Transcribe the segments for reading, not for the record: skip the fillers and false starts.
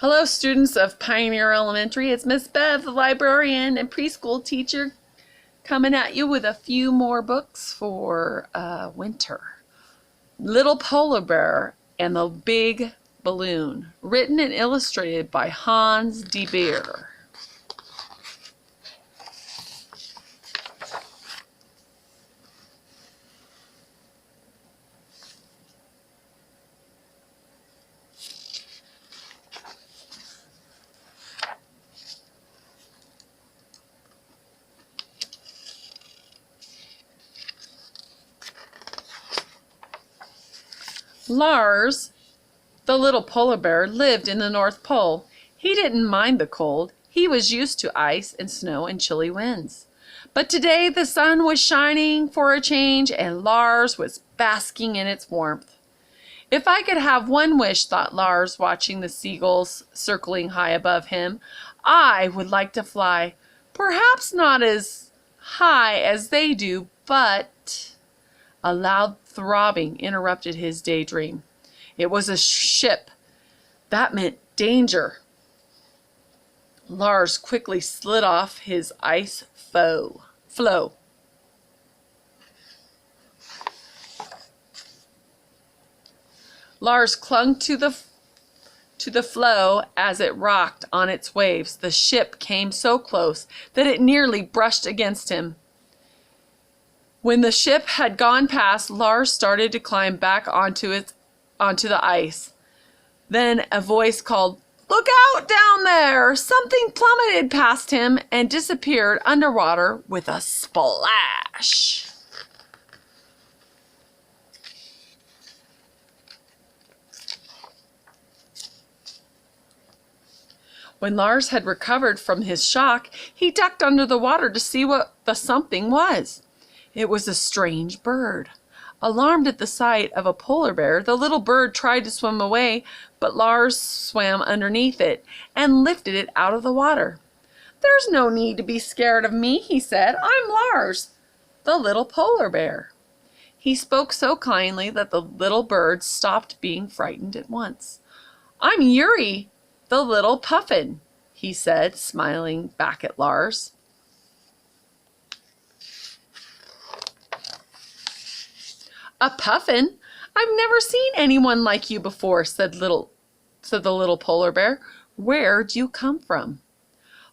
Hello, students of Pioneer Elementary. It's Miss Bev, the librarian and preschool teacher, coming at you with a few more books for winter. Little Polar Bear and the Big Balloon, written and illustrated by Hans de Beer. Lars, the little polar bear, lived in the North Pole. He didn't mind the cold. He was used to ice and snow and chilly winds. But today the sun was shining for a change, and Lars was basking in its warmth. If I could have one wish, thought Lars, watching the seagulls circling high above him, I would like to fly. Perhaps not as high as they do, but... A loud throbbing interrupted his daydream. It was a ship. That meant danger. Lars quickly slid off his ice floe. Lars clung to the floe as it rocked on its waves. The ship came so close that it nearly brushed against him. When the ship had gone past, Lars started to climb back onto the ice. Then a voice called, "Look out down there!" Something plummeted past him and disappeared underwater with a splash. When Lars had recovered from his shock, he ducked under the water to see what the something was. It was a strange bird. Alarmed at the sight of a polar bear, the little bird tried to swim away, but Lars swam underneath it and lifted it out of the water. "There's no need to be scared of me," he said. "I'm Lars, the little polar bear." He spoke so kindly that the little bird stopped being frightened at once. "I'm Yuri, the little puffin," he said, smiling back at Lars. "A puffin? I've never seen anyone like you before," said the little polar bear. "Where'd you come from?"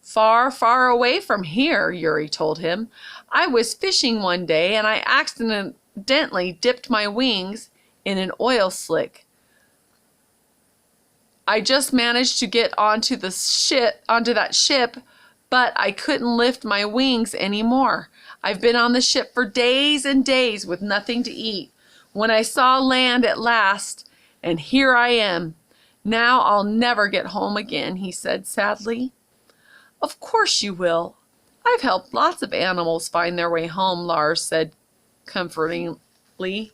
"Far, far away from here," Yuri told him. "I was fishing one day and I accidentally dipped my wings in an oil slick. I just managed to get onto that ship, but I couldn't lift my wings anymore. I've been on the ship for days and days with nothing to eat. When I saw land at last, and here I am. Now I'll never get home again," he said sadly. "Of course you will. I've helped lots of animals find their way home," Lars said comfortingly.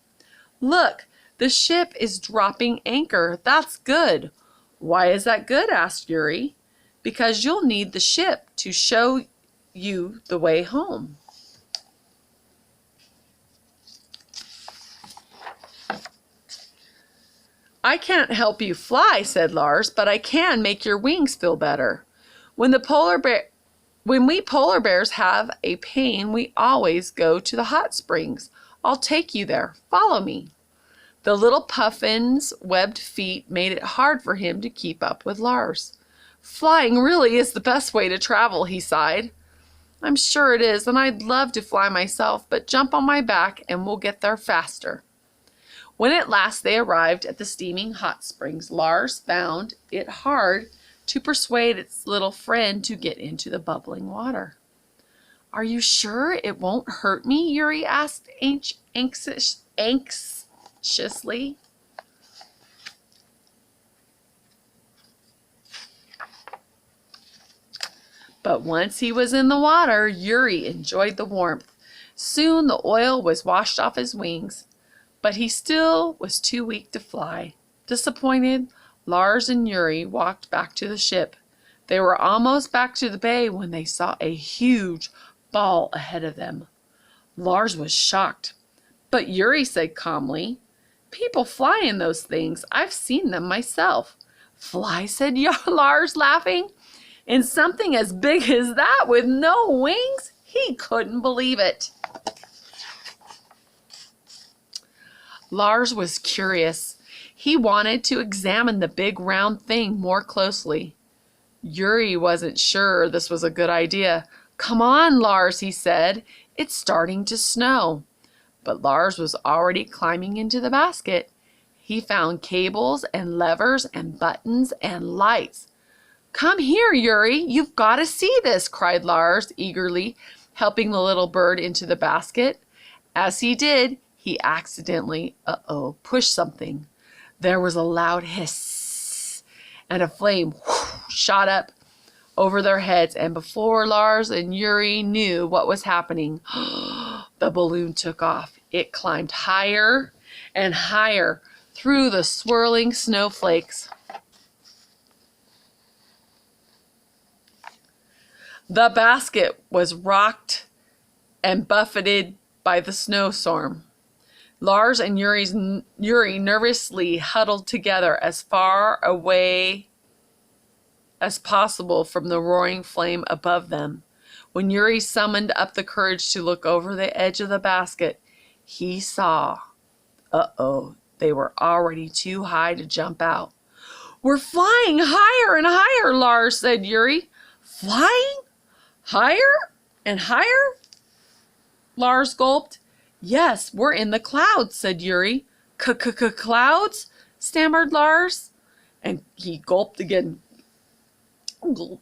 "Look, the ship is dropping anchor. That's good." "Why is that good?" asked Yuri. "Because you'll need the ship to show you the way home." "I can't help you fly," said Lars, "but I can make your wings feel better. When we polar bears have a pain, we always go to the hot springs. I'll take you there. Follow me." The little puffin's webbed feet made it hard for him to keep up with Lars. "Flying really is the best way to travel," he sighed. "I'm sure it is, and I'd love to fly myself, but jump on my back and we'll get there faster." When at last they arrived at the steaming hot springs, Lars found it hard to persuade its little friend to get into the bubbling water. "Are you sure it won't hurt me?" Yuri asked anxiously. But once he was in the water, Yuri enjoyed the warmth. Soon the oil was washed off his wings, but he still was too weak to fly. Disappointed, Lars and Yuri walked back to the ship. They were almost back to the bay when they saw a huge ball ahead of them. Lars was shocked, but Yuri said calmly, "People fly in those things. I've seen them myself. Fly, said Lars, laughing. And something as big as that with no wings? He couldn't believe it. Lars was curious. He wanted to examine the big round thing more closely. Yuri wasn't sure this was a good idea. Come on, Lars, he said. It's starting to snow. But Lars was already climbing into the basket. He found cables and levers and buttons and lights. Come here, Yuri. You've got to see this, cried Lars eagerly, helping the little bird into the basket. As he did, he accidentally, pushed something. There was a loud hiss, and a flame shot up over their heads, and before Lars and Yuri knew what was happening, the balloon took off. It climbed higher and higher through the swirling snowflakes. The basket was rocked and buffeted by the snowstorm. Lars and Yuri nervously huddled together as far away as possible from the roaring flame above them. When Yuri summoned up the courage to look over the edge of the basket, he saw, they were already too high to jump out. We're flying higher and higher, Lars, said Yuri. Flying? Higher and higher? Lars gulped. Yes, we're in the clouds, said Yuri. Clouds? Stammered Lars. And he gulped again. Gulp.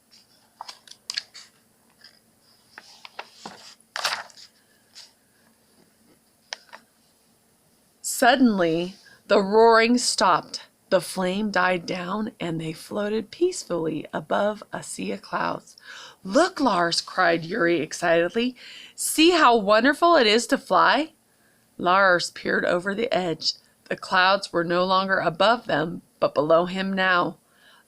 Suddenly, the roaring stopped. The flame died down, and they floated peacefully above a sea of clouds. Look, Lars, cried Yuri excitedly. See how wonderful it is to fly? Lars peered over the edge. The clouds were no longer above them, but below him now.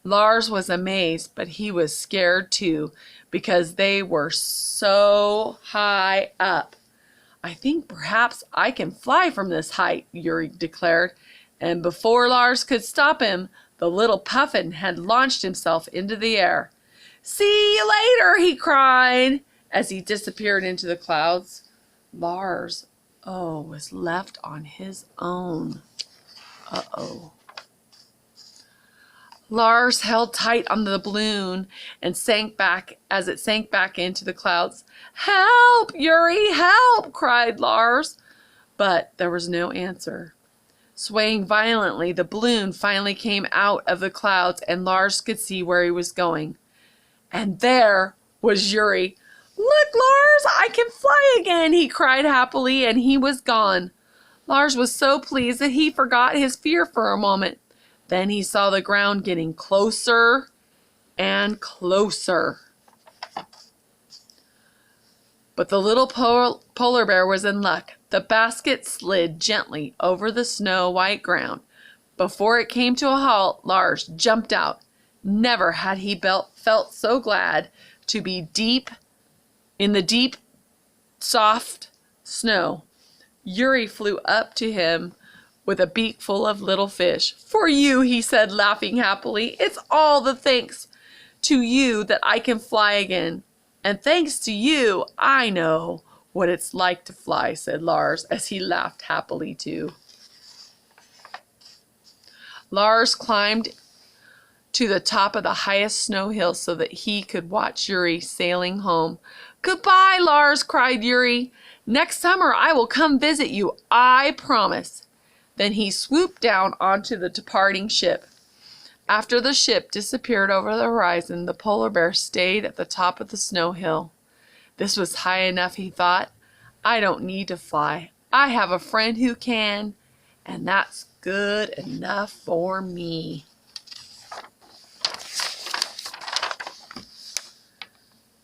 Lars was amazed, but he was scared too, because they were so high up. I think perhaps I can fly from this height, Yuri declared, and before Lars could stop him, the little puffin had launched himself into the air. See you later, he cried, as he disappeared into the clouds. Lars, was left on his own. Lars held tight on the balloon and sank back as it sank back into the clouds. Help, Yuri, help, cried Lars. But there was no answer. Swaying violently, the balloon finally came out of the clouds, and Lars could see where he was going. And there was Yuri. Look, Lars, I can fly again, he cried happily, and he was gone. Lars was so pleased that he forgot his fear for a moment. Then he saw the ground getting closer and closer. But the little polar bear was in luck. The basket slid gently over the snow-white ground. Before it came to a halt, Lars jumped out. Never had he felt so glad to be in the deep, soft snow. Yuri flew up to him with a beak full of little fish. For you, he said, laughing happily. It's all the thanks to you that I can fly again. And thanks to you, I know what it's like to fly, said Lars, as he laughed happily too. Lars climbed to the top of the highest snow hill so that he could watch Yuri sailing home. Goodbye, Lars, cried Yuri. Next summer I will come visit you, I promise. Then he swooped down onto the departing ship. After the ship disappeared over the horizon, the polar bear stayed at the top of the snow hill. This was high enough, he thought. I don't need to fly. I have a friend who can, and that's good enough for me.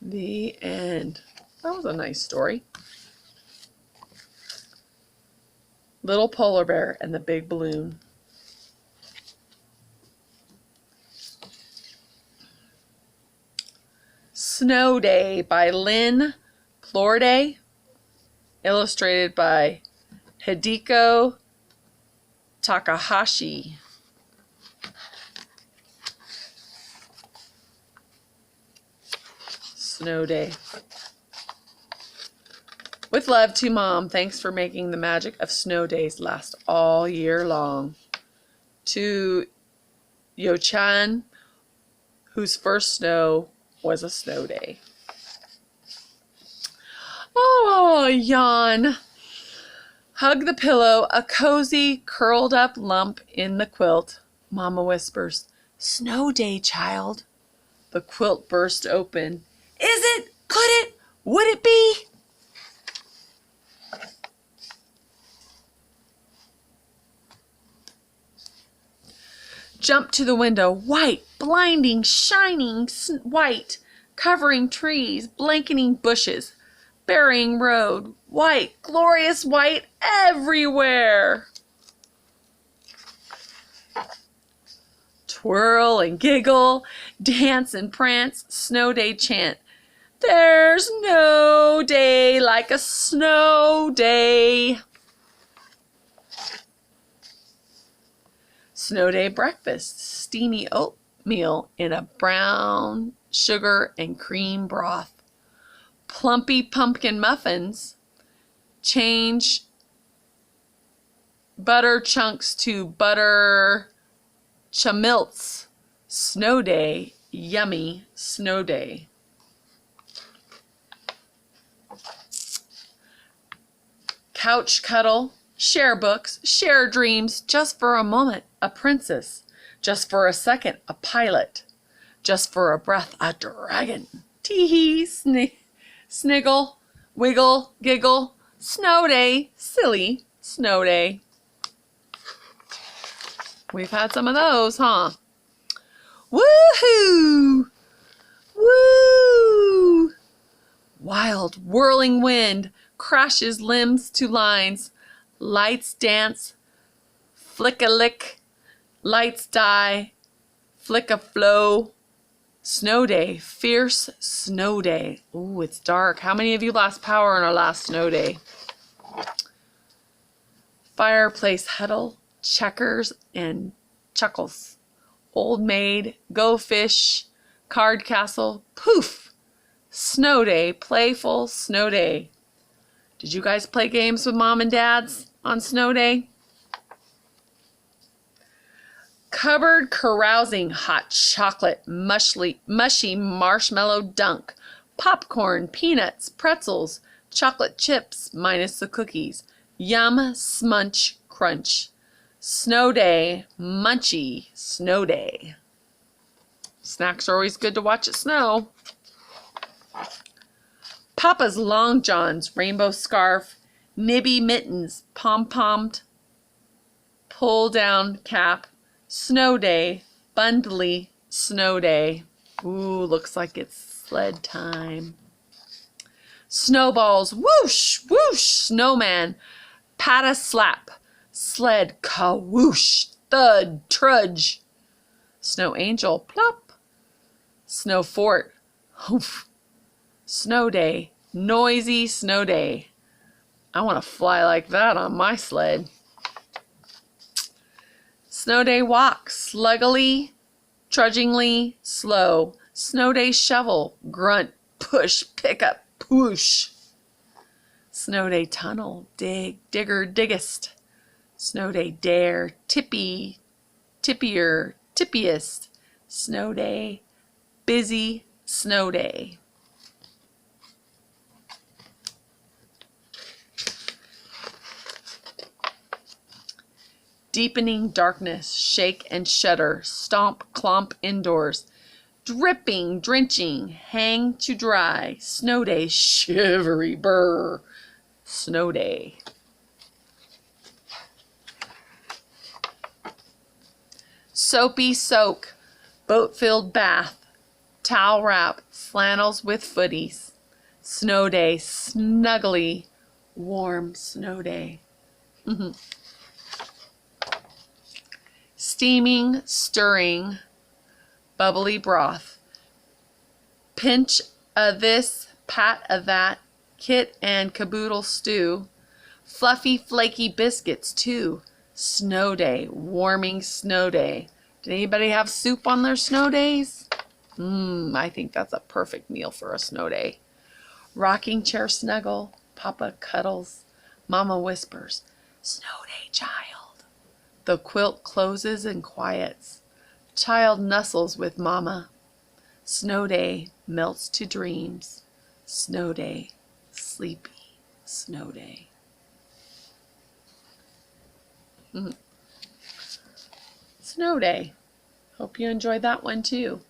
The end. That was a nice story. Little Polar Bear and the Big Balloon. Snow Day by Lynn Plorday. Illustrated by Hideko Takahashi. snow day. With love to Mom, thanks for making the magic of snow days last all year long. To Yo-chan, whose first snow was a snow day. Oh, yawn. Hug the pillow, a cozy, curled up lump in the quilt. Mama whispers, "Snow day, child." The quilt burst open. Is it? Could it? Would it be? Jump to the window. White, blinding, shining white, covering trees, blanketing bushes, burying road. White, glorious white everywhere. Twirl and giggle, dance and prance, snow day chant. There's no day like a snow day. Snow day breakfast, steamy oatmeal in a brown sugar and cream broth. Plumpy pumpkin muffins, change butter chunks to butter chamilts. Snow day, yummy snow day. Couch cuddle, share books, share dreams, just for a moment, a princess, just for a second, a pilot, just for a breath, a dragon. Tee-hee, sniggle, wiggle, giggle, snow day, silly snow day. We've had some of those, huh? Woohoo! Woo! Wild, whirling wind crashes limbs to lines. Lights dance, flick-a-lick, lights die, flick-a-flow. Snow day, fierce snow day. Ooh, it's dark. How many of you lost power on our last snow day? Fireplace huddle, checkers and chuckles. Old maid, go fish, card castle, poof. Snow day, playful snow day. Did you guys play games with mom and dads on snow day? Cupboard carousing, hot chocolate, mushy marshmallow dunk, popcorn, peanuts, pretzels, chocolate chips minus the cookies, yum, smunch, crunch. Snow day, munchy, snow day. Snacks are always good to watch it snow. Papa's long johns, rainbow scarf, nibby mittens, pom-pommed, pull down cap, snow day, bundly snow day. Ooh, looks like it's sled time. Snowballs, whoosh, whoosh, snowman, patta slap, sled, ka-whoosh, thud, trudge. Snow angel, plop, snow fort, hoof. Snow day, noisy snow day. I want to fly like that on my sled. Snow day walk, sluggily, trudgingly, slow. Snow day shovel, grunt, push, pick up, push. Snow day tunnel, dig, digger, diggest. Snow day dare, tippy, tippier, tippiest. Snow day, busy snow day. Deepening darkness, shake and shudder, stomp, clomp indoors. Dripping, drenching, hang to dry, snow day, shivery burr, snow day. Soapy soak, boat-filled bath, towel wrap, flannels with footies. Snow day, snuggly, warm snow day. Steaming, stirring, bubbly broth. Pinch of this, pat of that, kit and caboodle stew. Fluffy, flaky biscuits too. Snow day, warming snow day. Did anybody have soup on their snow days? I think that's a perfect meal for a snow day. Rocking chair snuggle, Papa cuddles, Mama whispers, "Snow day, child." The quilt closes and quiets. Child nuzzles with Mama. Snow day melts to dreams. Snow day, sleepy snow day. Snow day. Hope you enjoyed that one too.